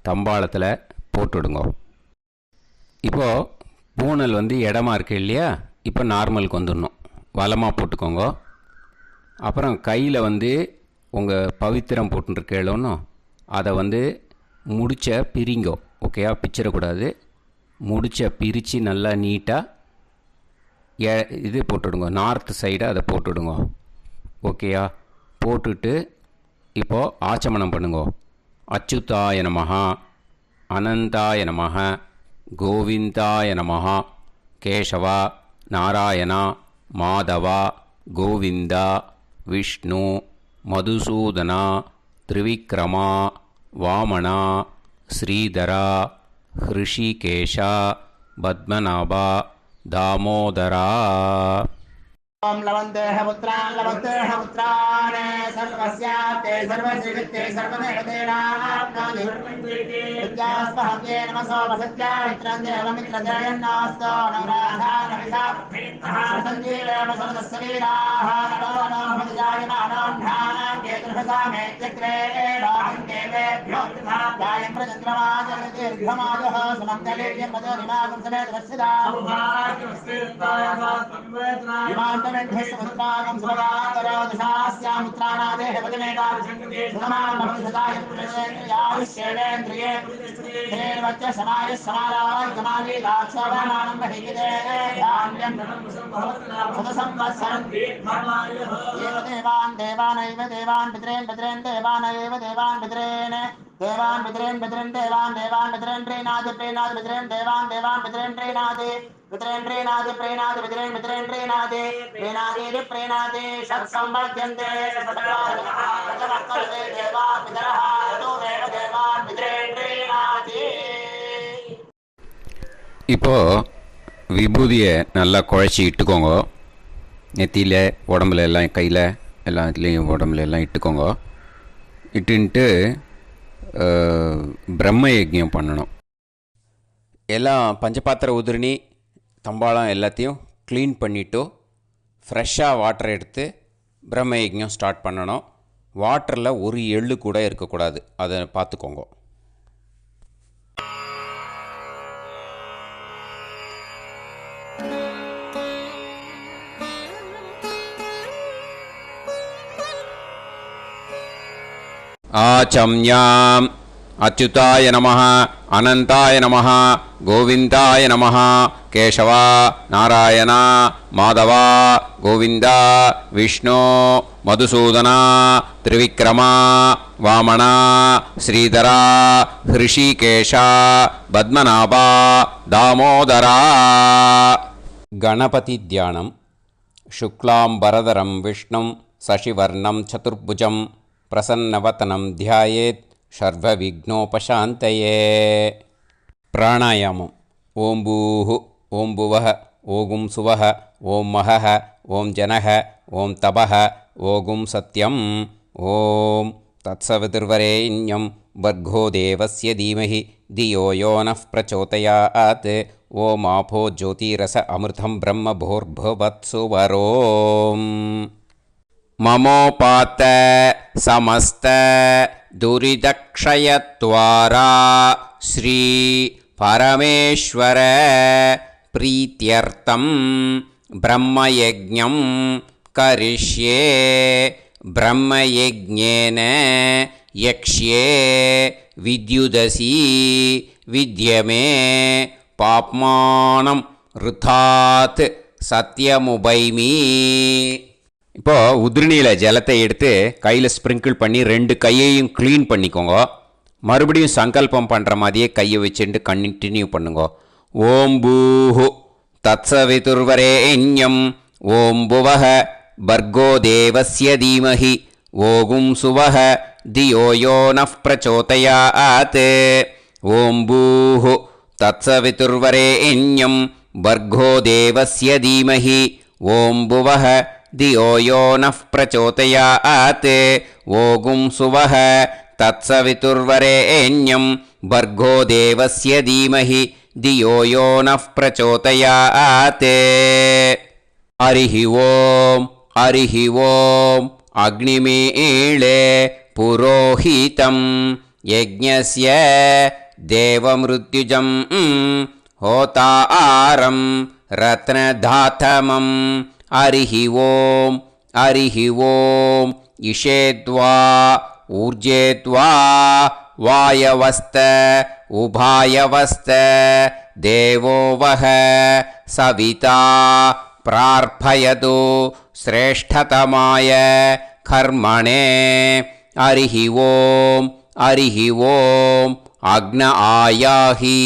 தம்பாளத்தில் போட்டுடுங்க. இப்போது பூனல் இடமா இருக்கு இல்லையா? இப்போ நார்மலுக்கு வந்துடணும். வலமாக போட்டுக்கோங்க. அப்புறம் கையில் உங்கள் பவித்திரம் போட்டுருக்கேளோன்னு அதை முடிச்ச பிரிங்கோ. ஓகேயா? பிச்சிடக்கூடாது. முடிச்ச பிரித்து நல்லா நீட்டாக இது போட்டுடுங்க. நார்த் சைடை அதை போட்டுடுங்க. ஓகேயா? போட்டுட்டு இப்போது ஆச்சமனம் பண்ணுங்க. அச்சுதாய நமஹ, அனந்தாய நமஹ, கோவிந்தாய நமஹ, கேசவா, நாராயணா, மாதவா, கோவிந்தா, விஷ்ணு, மதுசூதனா, திரிவிக்ரமா, வாமனா, ஸ்ரீதரா, ஹிருஷிகேஷா, பத்மநாபா, தாமோதரா. ओम लवन्तेह पुत्रान् सर्वस्याप्ते सर्वश्रीवित्ते सर्वदेवतेनाप्नोति विद्यास्पहव्ये नमसो वसत्या मित्रं देवमित्रजयन्नास्तो नवराधानविषाः सञ्जीवेम सर्वस्वीराः नमो नमः जायमानोऽन्धानां केतुर्भसामेत्यग्रे देवेभ्यो गायं प्रचन्द्रमाजगतिर्घमाजः सुमङ्गलेर्यं मदोनिमागं समेत वत्सदा विमान्तमेध्यस्वपुत्रागं सुभगान्तरोदशास्यामुत्राणादेः पतिमेकाविशङ्कते सुतमान् भविष्यदाय पुरुषेन्द्रियायुष्येवेन्द्रिये हेर्वच्च समायुः समाराय कमाली दाक्षाभामानं महिगिते धान्यं सुतसंवत्सरं एव देवान् देवानैव देवान् पितॄन् पितॄन् देवानैव देवान् पितॄन् देवान् पितॄन् पितॄन् देवान् देवान् पितॄन् प्रीणाति प्रीणाति पितॄन् देवान् देवान् पितॄन् प्रीणाति पितॄन् प्रीणाति प्रीणाति पितॄन् पितॄन् प्रीणाति प्रीणाति प्रीणाति षट्संवर्ध्यन्ते षट्संवर्ध्यन्ते देवा पितरः ततो देव देवान् पितॄन् प्रीणाति. இப்போ விபூதியை நல்லா குழச்சி இட்டுக்கோங்க. நெத்தியில், உடம்புல எல்லாம், கையில் எல்லாத்துலேயும் உடம்புல எல்லாம் இட்டுக்கோங்க. இட்டுன்ட்டு பிரம்ம யஜ்ஞம் பண்ணணும். எல்லாம் பஞ்சபாத்திர உதிரணி தம்பாளம் எல்லாத்தையும் க்ளீன் பண்ணிவிட்டு ஃப்ரெஷ்ஷாக வாட்டர் எடுத்து பிரம்ம யஜ்ஞம் ஸ்டார்ட் பண்ணணும். வாட்டரில் ஒரு எள்ளு கூட இருக்கக்கூடாது. அதை பார்த்துக்கோங்க. ஆச்சம்யாம் அச்சுதாய நமஹ, அனந்தாய நமஹ, கோவிந்தாய நமஹ, கேசவா, நாராயணா, மாதவா, கோவிந்தா, விஷ்ணு, மதுசூதனா, திரிவிக்ரமா, வாமனா, ஸ்ரீதரா, ஹிருஷிகேஷா, பத்மநாபா, தாமோதரா. கணபதி தியானம். शुक्लांबरधरं विष्णुं शशिवर्णं चतुर्भुजं प्रसन्नवदनं ध्यायेत् सर्वविघ्नोपशान्तये. प्राणायामम्. ओं भूः, ओं भुवः, ओं सुवः, ओं महः, ओं जनः, ओं तपः, ओं सत्यम्. ओं तत्सवितुर्वरेण्यं भर्गो देवस्य धीमहि धियो यो नः प्रचोदयात्. ओम आपो ज्योतिरस अमृतं ब्रह्म भूर्भुवत्सु वरोम. ममोपात समस्त दुरिदक्षयत्वारा श्री परमेश्वर प्रीत्यर्थं ब्रह्मयज्ञं करिष्ये ब्रह्मयज्ञेन यक्ष्ये विद्युदसी विद्यमे पाप्मानं ऋथात् சத்தியமுபைமி. இப்போது உதிரணியில் ஜலத்தை எடுத்து கையில் ஸ்ப்ரிங்கிள் பண்ணி 2 கையையும் க்ளீன் பண்ணிக்கோங்க. மறுபடியும் சங்கல்பம் பண்ணுற மாதிரியே கையை வச்சுட்டு கண்டினியூ பண்ணுங்க. ஓம் பூஹு தத்சவிதுர்வரேண்யம் ஓம் புவஹ பர்கோ தேவஸ்ய தீமஹி ஓகும் சுவஹ தியோ யோ நஃப் பிரச்சோதயாத். ஓம் பூஹு தத்சவிதுர்வரேண்யம் भर्गो देवस्य धीमहि ओं भुवः धियो यो नः प्रचोदयात्. ओगुं सुवः तत्सवितुर्वरेण्यं भर्गो देवस्य धीमहि धियो यो नः प्रचोदयात्. हरिः ओम् अग्निमीळे पुरोहितं यज्ञस्य देवमृत्युजं होतारं रत्नधातमं. हरिः ओम् इषेद्वा ऊर्जेद्वा वायवस्त उभायवस्त देवो वः सविता प्रार्थयतु श्रेष्ठतमाय कर्मणे. हरिः ओम् अग्न आयाहि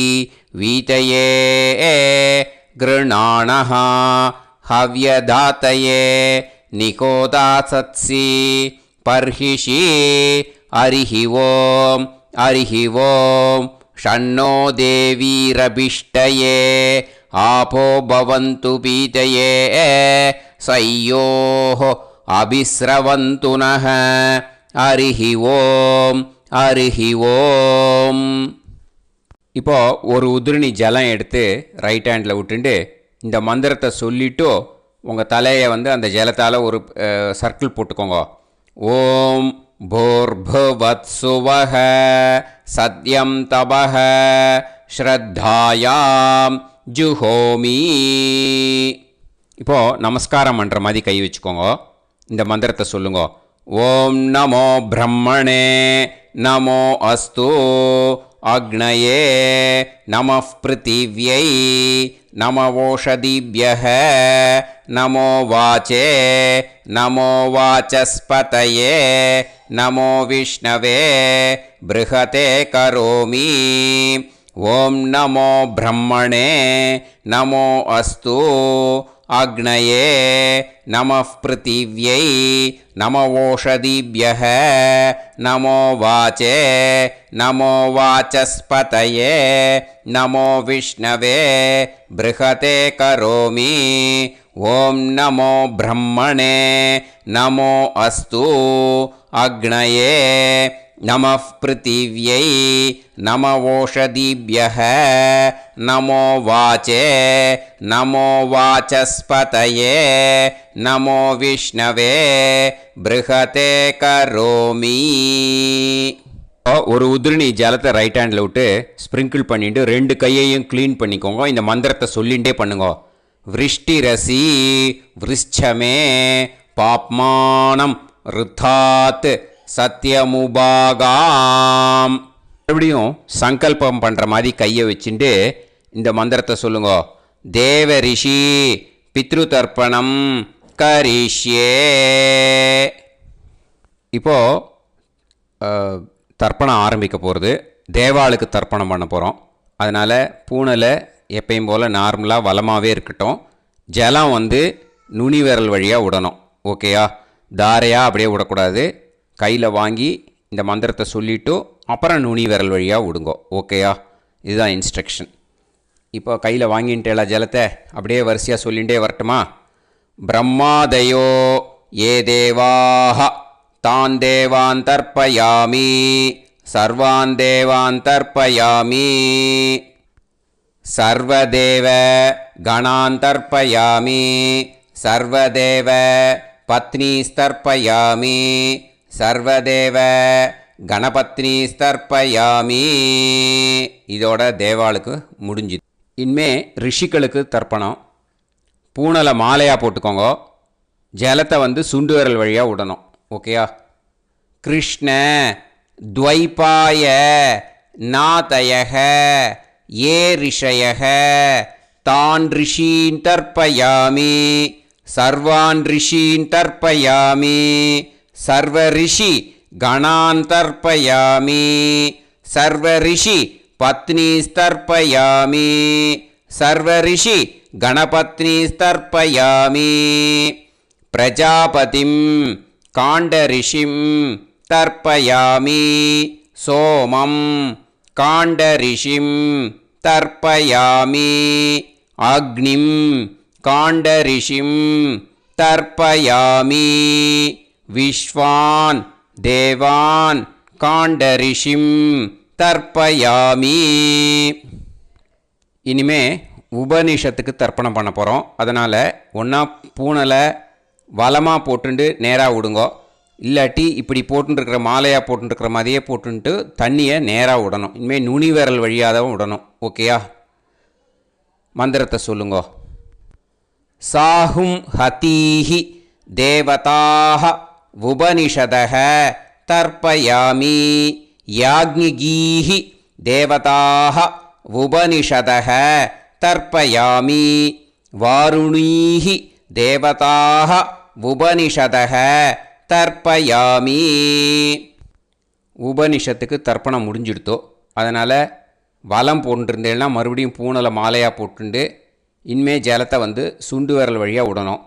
वीतये गृणाणः हव्यदातये निकोदासत्सि पर्हिषि. हरिः ओम् षण्णो देवीरभिष्टये आपो भवन्तु पीतये सयोः अभिस्रवन्तु नः. हरिः ओम्. இப்போது ஒரு உதிரணி ஜலம் எடுத்து ரைட் ஹேண்டில் விட்டுண்டு இந்த மந்திரத்தை சொல்லிவிட்டு உங்கள் தலையை அந்த ஜலத்தால் ஒரு சர்க்கிள் போட்டுக்கோங்க. ஓம் பூர்புவத்சுவஹ சத்யம் தபஹ ஸ்ரத்தாயாம் ஜுஹோமி. இப்போது நமஸ்காரம் பண்ணுற மாதிரி கை வச்சுக்கோங்க. இந்த மந்திரத்தை சொல்லுங்க. ஓம் நமோ பிரம்மணே நமோ அஸ்து अग्नये नमः पृथिव्यै नमवोषधीभ्यः नमो वाचे नमो वाचस्पतये नमो विष्णवे बृहते करोमि. ओं नमो ब्रह्मणे नमो अस्तु अग्नये नमः पृथिव्यै नमवोषधीभ्यः नमो वाचे नमो वाचस्पतये नमो विष्णवे बृहते करोमि. ओं नमो ब्रह्मणे नमो अस्तु अग्नये नमः पृथिव्यै नमवोषधीभ्यः नमो वाचे नमो वाचस्पतये नमो विष्णवे बृहते करोमि. ஒரு உதிரணி ஜலத்தை ரைட் ஹேண்டில் விட்டு ஸ்ப்ரிங்கிள் பண்ணிட்டு 2 கையையும் க்ளீன் பண்ணிக்கோங்க. இந்த மந்திரத்தை சொல்லிகிட்டே பண்ணுங்க. விருஷ்டிரசி விருஷ்சமே பாப்மானம் ருத்தாத் சத்யமுபாகாம். மறுபடியும் சங்கல்பம் பண்ணுற மாதிரி கையை வச்சுட்டு இந்த மந்திரத்தை சொல்லுங்க. தேவ ரிஷி பித்ரு தர்ப்பணம் கரிஷ்யே. இப்போது தர்ப்பணம் ஆரம்பிக்க போகிறது. தேவாளுக்கு தர்ப்பணம் பண்ண போகிறோம். அதனால் பூனலை எப்பயும் போல் நார்மலாக வளமாகவே இருக்கட்டும். ஜலம் நுனி விரல் வழியாக விடணும். ஓகேயா? தாரையாக அப்படியே விடக்கூடாது. கையில் வாங்கி இந்த மந்திரத்தை சொல்லிவிட்டு அப்புறம் நுனி விரல் வழியாக விடுங்கோ. ஓகேயா? இதுதான் இன்ஸ்ட்ரக்ஷன். இப்போ கையில் வாங்கின்ட்டேல ஜலத்தை அப்படியே வரிசையாக சொல்லிகிட்டே வரட்டுமா? பிரம்மாதயோ ஏ தேவாஹ தான் தேவான் தர்ப்பயாமி சர்வான் தேவான் தர்ப்பயாமி சர்வதேவ கணான் தர்ப்பயாமி சர்வதேவ பத்னீஸ்தர்ப்பயாமி சர்வதேவ கணபத்னீஸ்தர்ப்பயாமி. இதோட தேவாளுக்கு முடிஞ்சுது. இனிமே ரிஷிகளுக்கு தர்ப்பணம். பூனலை மாலையாக போட்டுக்கோங்க. ஜலத்தை வந்து சுண்டு விரல் வழியாக விடணும். ஓகேயா? கிருஷ்ண துவைபாய நாதயக ஏ ரிஷயக தான் ரிஷீன் தர்ப்பயாமி சர்வான் ரிஷீன் தர்ப்பயாமி சர்வ ரிஷி கணான் தர்ப்பயாமி சர்வ ரிஷி பத்னீஸ்தர்ப்பயாமி சர்வ ரிஷி கணபத்னீஸ்தர்ப்பயாமி பிரஜாபதிம் காண்டரிஷிம் தர்ப்பயாமி சோமம் காண்டரிஷிம் தர்ப்பயாமி அக்னிம் காண்டரிஷிம் தர்ப்பயாமி விஸ்வான் தேவான் காண்டரிஷிம் தர்ப்பயாமி. இனிமே உபனிஷத்துக்கு தர்ப்பணம் பண்ண போகிறோம். அதனால் ஒன்றா பூனலை வலமாக போட்டுண்டு நேராக விடுங்கோ, இல்லாட்டி இப்படி போட்டுருக்கிற மாலையாக போட்டுருக்கிற மாதிரியே போட்டுன்ட்டு தண்ணியை நேராக விடணும். இனிமேல் நுனி விரல் வழியாக தான் விடணும். ஓகேயா? மந்திரத்தை சொல்லுங்கோ. சாஹும் ஹதீஹி தேவதாக உபனிஷதக தர்ப்பயாமி யாக்ஞிகீஹி தேவதாக உபனிஷதக தர்ப்பயாமி வாருணீஹி தேவதாக உபனிஷதக தர்ப்பயாமி. உபனிஷத்துக்கு தர்ப்பணம் முடிஞ்சிடுத்தோ. அதனால் வலம் போட்டுருந்தேன்னா மறுபடியும் பூனலை மாலையாக போட்டுண்டு இனிமே ஜலத்தை வந்து சுண்டு விரல் வழியாக விடணும்.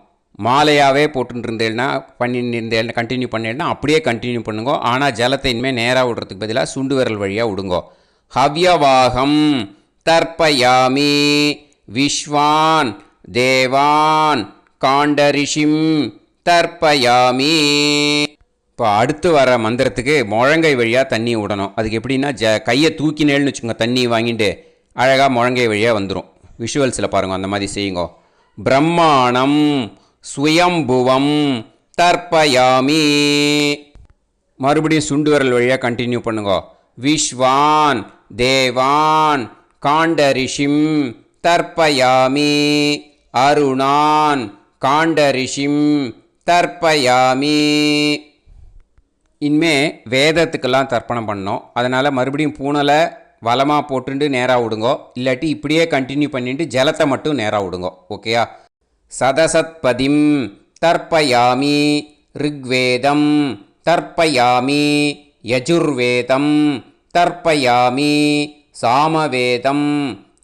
மாலையாகவே போட்டுருந்தேன்னா பண்ணியிருந்தேன் கண்டினியூ பண்ணேன்னா அப்படியே கண்டினியூ பண்ணுங்கோ. ஆனால் ஜலத்தை இனிமேல் நேராக விடுறதுக்கு பதிலாக சுண்டு விரல் வழியாக விடுங்கோ. ஹவ்யவாகம் தர்ப்பயாமி விஸ்வான் தேவான் காண்டரிஷிம் தர்ப்பயாமி. இப்போ அடுத்து வர மந்திரத்துக்கு முழங்கை வழியாக தண்ணி விடணும். அதுக்கு எப்படின்னா கையை தூக்கினேன்னு வச்சுக்கோங்க, தண்ணி வாங்கிட்டு அழகாக முழங்கை வழியாக வந்துடும். விஷுவல்ஸில் பாருங்கள், அந்த மாதிரி செய்யுங்கோ. பிரம்மாணம் சுயம்புவம் தர்ப்பயாமி. மறுபடியும் சுண்டு விரல் வழியாக கண்டினியூ பண்ணுங்கோ. விஸ்வான் தேவான் காண்டரிஷிம் தர்ப்பயாமி அருணான் காண்டரிஷிம் தர்ப்பயாமி. இனிமே வேதத்துக்கெல்லாம் தர்ப்பணம் பண்ணோம். அதனால் மறுபடியும் பூனலை வலமாக போட்டுண்டு நேராக விடுங்கோ, இல்லாட்டி இப்படியே கண்டினியூ பண்ணிட்டு ஜலத்தை மட்டும் நேராக விடுங்கோ. ஓகேயா? சதசத்பதிம் தர்ப்பயாமி ரிக்வேதம் தர்ப்பயாமி யஜுர்வேதம் தர்ப்பயாமி சாமவேதம்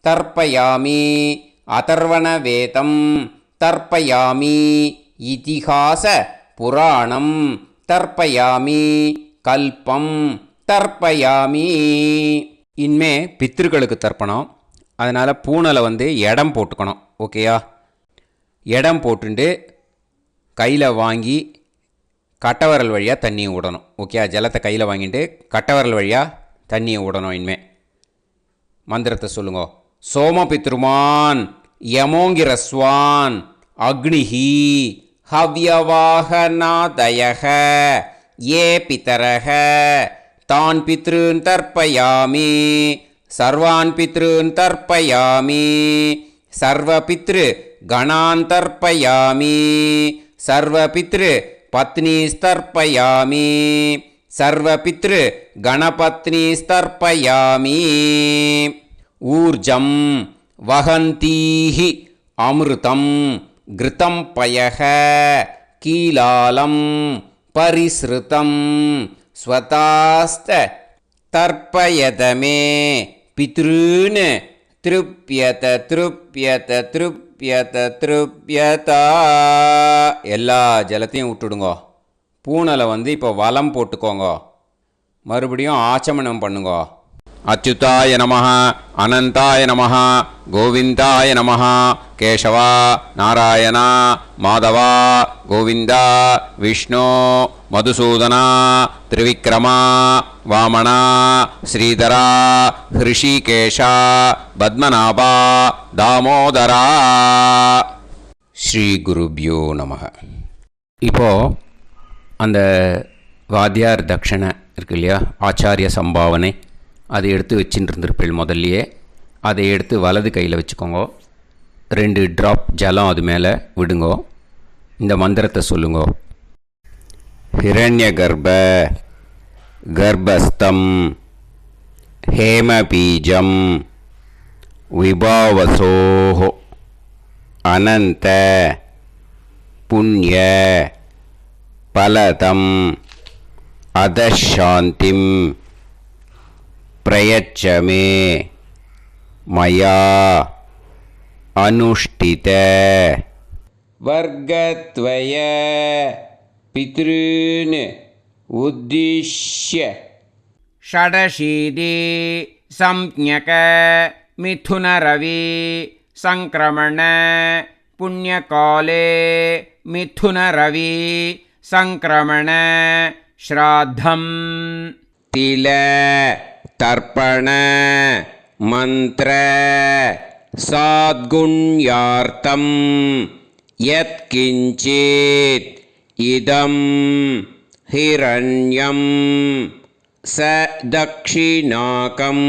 தர்ப்பயாமி அதர்வணவேதம் தர்ப்பயாமி இதிஹாச புராணம் தர்ப்பயாமி கல்பம் தர்ப்பயாமி. இனிமே பித்ருக்களுக்கு தர்ப்பணம். அதனால் பூனலை வந்து இடம் போட்டுக்கணும். ஓகேயா? இடம் போட்டுண்டு கையில் வாங்கி கட்டவரல் வழியாக தண்ணியை விடணும். ஓகே? ஜலத்தை கையில் வாங்கிட்டு கட்டவரல் வழியாக தண்ணியை விடணும். இனிமே மந்திரத்தை சொல்லுங்க. சோமபித்ருமான் யமோங்கிரஸ்வான் அக்னிஹி ஹவ்யவாகநாதயக ஏ பிதரக தான் பித்ருன் தர்ப்பயாமி சர்வான் பித்ருன் தர்ப்பயாமி சர்வபித்ரு கணான் தர்ப்பயாமி சர்வபித்ரு பத்னீஸ்தர்ப்பயாமி சர்வபித்ரு கணபத்னீஸ்தர்ப்பயாமி. ஊர்ஜம் வஹந்தீஹி அமிர்தம் கிருதம் பயக கீலாலம் பரிஸ்ருதம் ஸ்வதாஸ்த தர்ப்பயதமே பித்ருன் திருப்யத திருப்யத திருப்யத திருப்யதா. எல்லா ஜலத்தையும் விட்டுடுங்கோ. பூனலை வந்து இப்போ வலம் போட்டுக்கோங்க. மறுபடியும் ஆச்சமனம் பண்ணுங்கோ. அச்சுதாய நமஹ அனந்தாய நமஹ கோவிந்தாய நமஹ கேசவா நாராயணா மாதவா கோவிந்தா விஷ்ணு மதுசூதனா திரிவிக்ரமா வாமனா ஸ்ரீதரா ஹிருஷிகேஷா பத்மநாபா தாமோதரா. ஸ்ரீ குருப்யோ நமஹ. இப்போது அந்த வாத்தியார் தட்சணை இருக்கு இல்லையா, ஆச்சாரிய சம்பாவனை, அதை எடுத்து வச்சுட்டு இருந்திருப்பேன் முதல்லையே. அதை எடுத்து வலது கையில் வச்சுக்கோங்க. 2 ட்ராப் ஜலம் அது மேலே விடுங்கோ. இந்த மந்திரத்தை சொல்லுங்கோ. ஹிரண்ய கர்ப்ப கர்ப்பஸ்தம் ஹேமபீஜம் விபாவசோः அனந்த புண்ணிய பலதம் அதசாந்திம் பிரயச்சமே மயா அனுஷ்டித வர்க்கத்வய பித்ருன் உத்திஷ்ய षडशीति संज्ञक मिथुनरवि संक्रमण पुण्यकाले मिथुनरवि संक्रमण श्राद्धं तिल तर्पण मंत्र साद्गुण्यार्थं यत्किञ्चित् इदं हिरण्यं स दक्षिणाकं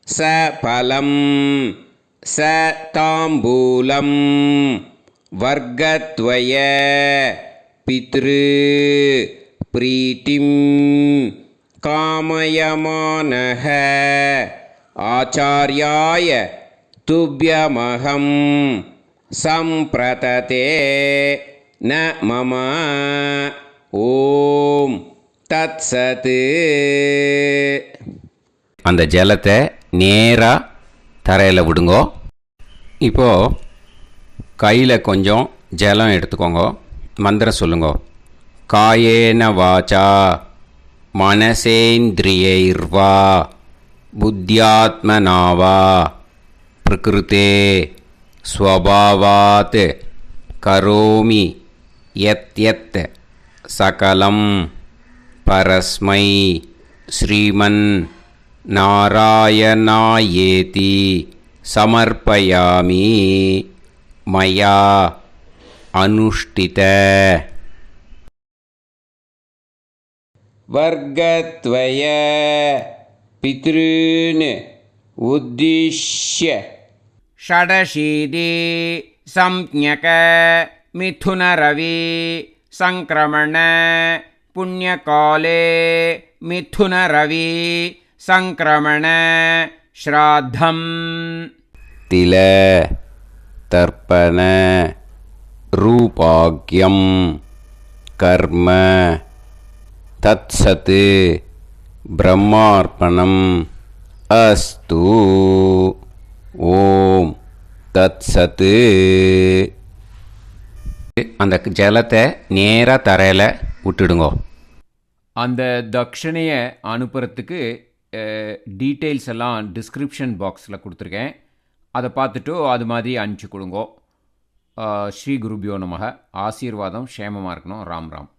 स फलं स ताम्बूलं वर्गद्वय पितृ प्रीतिं कामयमानः आचार्याय तुभ्यमहं सम्प्रतते न मम ஓம் தத்சத். அந்த ஜலத்தை நேராக தரையில் விடுங்கோ. இப்போது கையில் கொஞ்சம் ஜலம் எடுத்துக்கோங்க. மந்திரம் சொல்லுங்கோ. காயேன வாச்சா மனசேந்திரியைர்வா புத்தியாத்மனாவா பிரகிருதே ஸ்வபாவாத் கரோமி யத் யத் சகலம் பரஸ்மை ஸ்ரீமன் நாராயணாயேதி சமர்ப்பயாமி மயா அனுஷ்டித வர்க்கத்வய பித்ருன் உத்திஷ்ய षडशीति संज्ञक मिथुनरवि संक्रमण पुण्यकाले मिथुनरवि संक्रमण श्राद्धं तिल तर्पण रूपाग्यं कर्म तत्सत् ब्रह्मार्पणम् अस्तु. ஓம் தத்சத். அந்த ஜலத்தை நேராக தரையில் விட்டுடுங்கோ. அந்த தட்சணையை அனுப்புறதுக்கு டீட்டெயில்ஸ் எல்லாம் டிஸ்கிரிப்ஷன் பாக்ஸில் கொடுத்துருக்கேன். அதை பார்த்துட்டு அது மாதிரி அனுப்பிச்சி கொடுங்கோ. ஸ்ரீ குருபியோ நமக. ஆசீர்வாதம் க்ஷேமமாக இருக்கணும். ராம் ராம்.